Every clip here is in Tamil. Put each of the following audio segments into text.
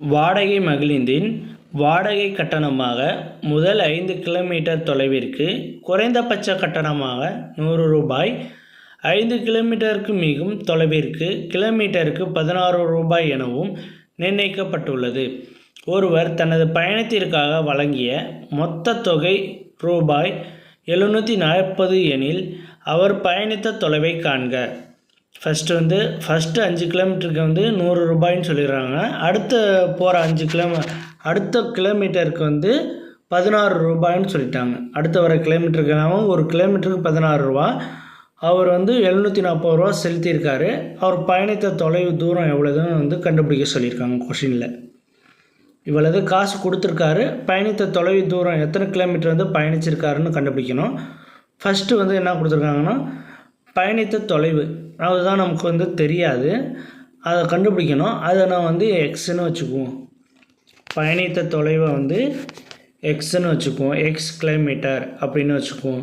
வாடகை மகிழுந்தின் வாடகை கட்டணமாக முதல் 5 கிலோமீட்டர் தொலைவிற்கு குறைந்தபட்ச கட்டணமாக 100 ரூபாய், 5 கிலோமீட்டருக்கு மிகும் தொலைவிற்கு கிலோமீட்டருக்கு 16 ரூபாய் எனவும் நிர்ணயிக்கப்பட்டுள்ளது. ஒருவர் தனது பயணத்திற்காக வழங்கிய மொத்த தொகை ரூபாய் 740 எனில் அவர் பயணித்த தொலைவை காண்க. ஃபஸ்ட்டு 5 கிலோமீட்டருக்கு 100 ரூபாய்ன்னு சொல்லிடுறாங்க. அடுத்த கிலோமீட்டருக்கு 16 ரூபாய்ன்னு சொல்லிட்டாங்க. அடுத்த வர கிலோமீட்டருக்கு ஒரு கிலோமீட்டருக்கு 16 ரூபா. அவர் 740 ரூபா செலுத்தியிருக்காரு. அவர் பயணித்த தொலைவு தூரம் எவ்வளோதுன்னு கண்டுபிடிக்க சொல்லியிருக்காங்க கொஷினில். இவ்வளவு காசு கொடுத்துருக்காரு. பயணித்த தொலைவு தூரம் எத்தனை கிலோமீட்டர் பயணிச்சிருக்காருன்னு கண்டுபிடிக்கணும். ஃபஸ்ட்டு என்ன கொடுத்துருக்காங்கன்னா பயணித்த தொலைவு, அதுதான் நமக்கு தெரியாது, அதை கண்டுபிடிக்கணும். அதை நான் எக்ஸ்ன்னு வச்சுக்குவோம். பயணித்த தொலைவை எக்ஸ்ன்னு வச்சுக்குவோம். எக்ஸ் கிலோமீட்டர் அப்படின்னு வச்சுக்குவோம்.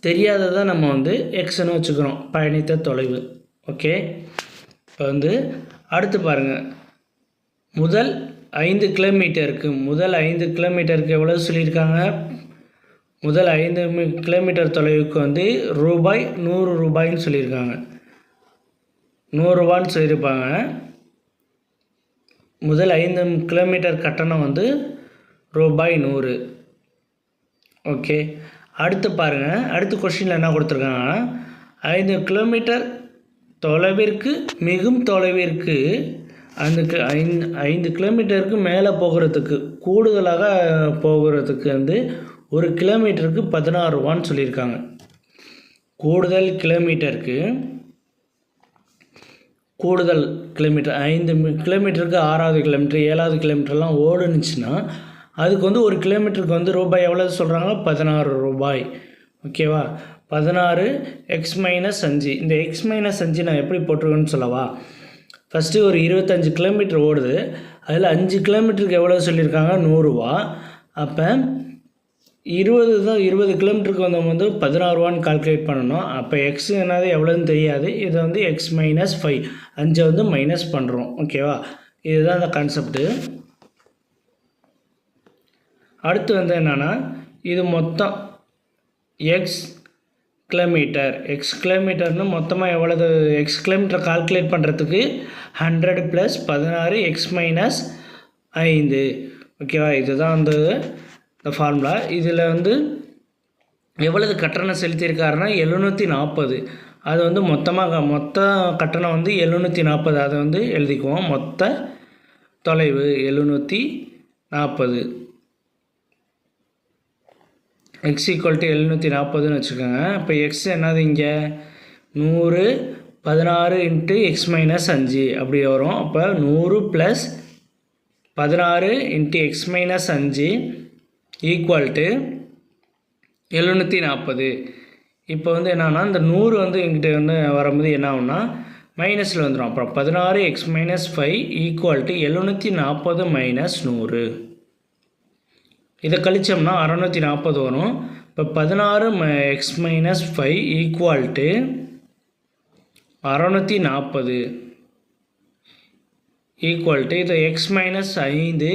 தெரியாததை நம்ம எக்ஸ்ன்னு வச்சுக்கிறோம், பயணித்த தொலைவு. ஓகே, இப்போ அடுத்து பாருங்கள். முதல் 5 கிலோமீட்டருக்கு எவ்வளோ சொல்லியிருக்காங்க? முதல் 5 கிலோமீட்டர் தொலைவுக்கு ரூபாய் 100 ரூபாய்ன்னு சொல்லியிருக்காங்க. 100 ரூபான்னு சொல்லியிருப்பாங்க. முதல் 5 கிலோமீட்டர் கட்டணம் ரூபாய் 100. ஓகே, அடுத்து பாருங்கள். அடுத்த கொஸ்டினில் என்ன கொடுத்துருக்காங்கன்னா 5 கிலோமீட்டர் தொலைவிற்கு மிகும் தொலைவிற்கு அந்த 5 கிலோமீட்டருக்கு மேலே போகிறதுக்கு, கூடுதலாக போகிறதுக்கு ஒரு கிலோமீட்டருக்கு 16 ரூபான்னு சொல்லியிருக்காங்க. கூடுதல் கிலோமீட்டர் 5 கிலோமீட்டருக்கு 6வது கிலோமீட்டர் 7வது கிலோமீட்டர்லாம் ஓடுனுச்சுன்னா அதுக்கு ஒரு கிலோமீட்டருக்கு ரூபாய் எவ்வளோ சொல்கிறாங்க? 16 ரூபாய். ஓகேவா? 16 எக்ஸ் மைனஸ் 5. இந்த எக்ஸ் மைனஸ் 5 நான் எப்படி போட்டிருக்கேன்னு சொல்லவா? ஃபஸ்ட்டு ஒரு 25 கிலோமீட்டர் ஓடுது. அதில் 5 கிலோமீட்டருக்கு எவ்வளோ சொல்லியிருக்காங்க? 100 ரூபா. அப்போ 20 கிலோமீட்டருக்கு 16 ரூபான்னு கால்குலேட் பண்ணணும். அப்போ எக்ஸ் என்னது எவ்வளோன்னு தெரியாது. இதை எக்ஸ் மைனஸ் 5, 5 மைனஸ் பண்ணுறோம். ஓகேவா? இதுதான் அந்த கான்செப்ட்டு. அடுத்து என்னென்னா இது மொத்தம் எக்ஸ் கிலோமீட்டர்னு மொத்தமாக எவ்வளவு எக்ஸ் கிலோமீட்டர் கால்குலேட் பண்ணுறதுக்கு 100 + 16 எக்ஸ் மைனஸ் 5. ஓகேவா? இதுதான் இந்த ஃபார்முலா. இதில் எவ்வளவு கட்டணம் செலுத்தியிருக்காருன்னா 740. அது மொத்த கட்டணம் 740. அதை எழுதிக்குவோம். மொத்த தொலைவு 740. எக்ஸ் ஈக்குவல் டு 740ன்னு வச்சுக்கோங்க. இப்போ எக்ஸ் என்னது இங்கே 100 16 × எக்ஸ் மைனஸ் 5 அப்படி வரும். அப்போ 100 + 16 × எக்ஸ் மைனஸ் 5 ஈக்குவல் டு 740. இப்போ என்னன்னா இந்த 100 எங்கிட்ட வரும்போது என்ன ஆகும்னா மைனஸில் வந்துடும். அப்புறம் 16 X minus 5 equal to 740 minus 100. இதை கழிச்சோம்னா 640 வரும். இப்போ 16 X minus 5 equal to 640 equal to இது எக்ஸ் மைனஸ் 5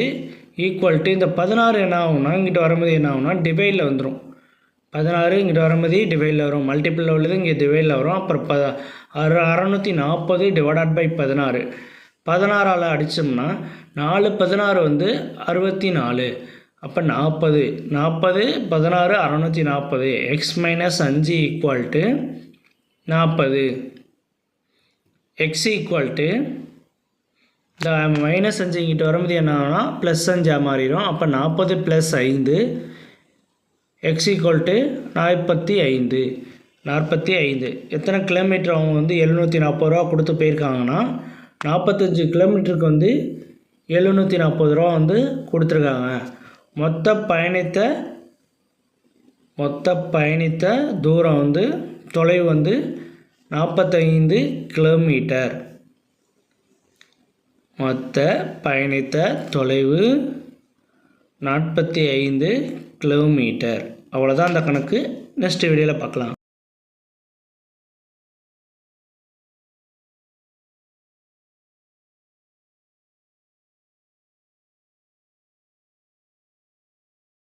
ஈக்குவல் டு இந்த 16 என்ன ஆகும்னா இங்கிட்ட வரும்போது என்ன ஆகும்னா டிவைடில் வந்துடும். 16 இங்கிட்ட வரும்போது டிவைடில் வரும். மல்டிப்பிளில் உள்ளது இங்கே டிவைடில் வரும். அப்புறம் 640 டிவைடட் பை 16. 16ஆல் அடித்தோம்னா 4 16 64. அப்போ 40 16 640 X minus 5 equal to 40. X equal to இந்த மைனஸ் 5 இங்கிட்ட வரும்போது என்ன ஆகும்னா ப்ளஸ் 5 மாறிடும். அப்போ 40 + 5 எக்ஸ் ஈக்குவல் டு 45. எத்தனை கிலோமீட்டர் அவங்க 740 ரூபா கொடுத்து போயிருக்காங்கன்னா 45 கிலோமீட்டருக்கு 740 ரூபா கொடுத்துருக்காங்க. மொத்த பயணித்த தூரம் தொலைவு 45 கிலோமீட்டர். மொத்த பயணித்த தொலைவு 45 கிலோமீட்டர். அவ்வளோதான் அந்த கணக்கு. நெக்ஸ்ட் வீடியோவில் பார்க்கலாம்.